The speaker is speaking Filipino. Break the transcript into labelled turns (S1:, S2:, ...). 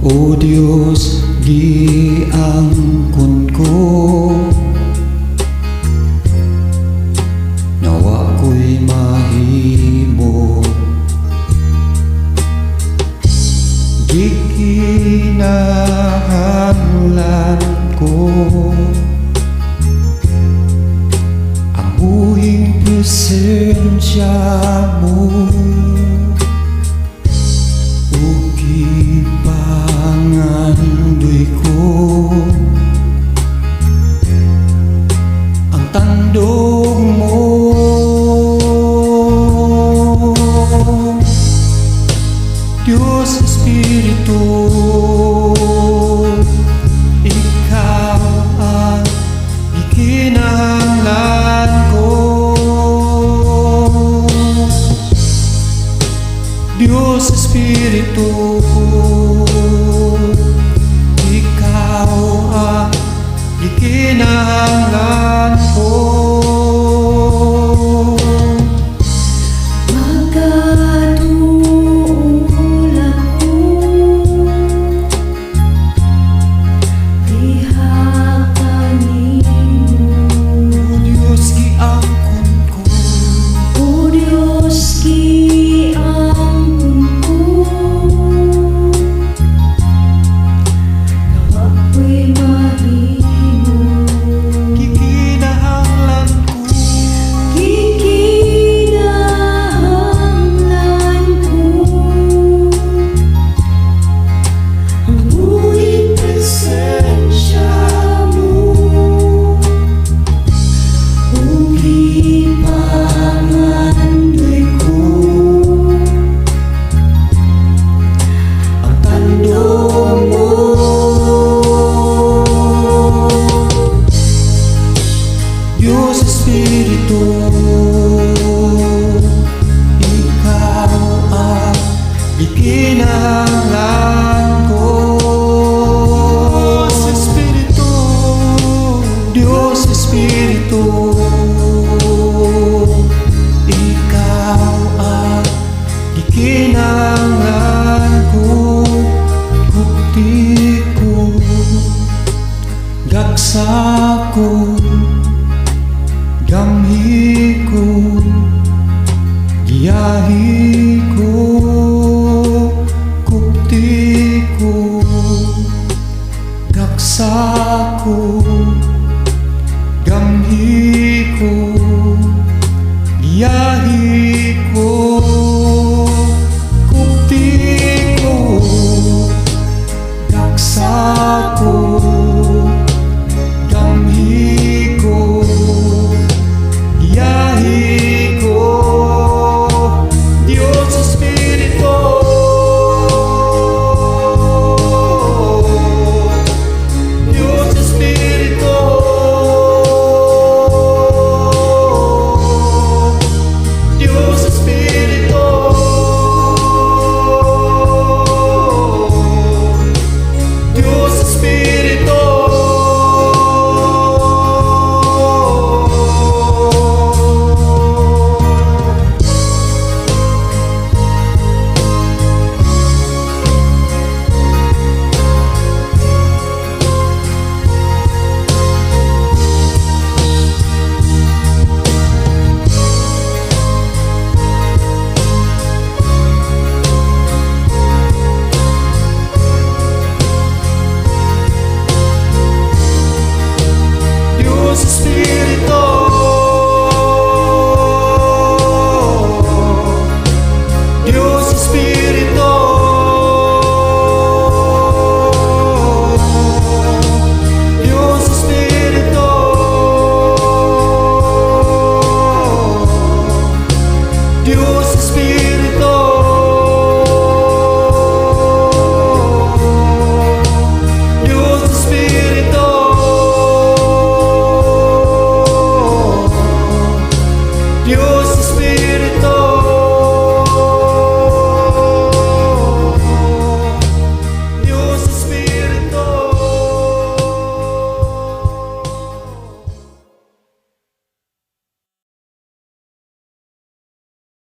S1: O Diyos, giangkon ko, nawa ko'y mahimo. Gikinahanglan ko ang buhing presensya mo. Pangandoy ko ang tandog mo. Diyos Espiritu, Ikaw ang ikinahanglan ko. Diyos Espiritu, Ikaw ang ikinahanglan ko.
S2: Magkatungkol ako, diha kanimo.
S1: O Diyos, giangkon ko,
S2: O Diyos, giangkon ko, nawa ko'y mahimo.
S1: gikinahanglan ko.
S2: Gikinahanglan ko ang buhing presensya mo. Ugi pangandoy ko
S1: Ang tandog mo. Diyos Espiritu, Ikaw ang ikinahanglan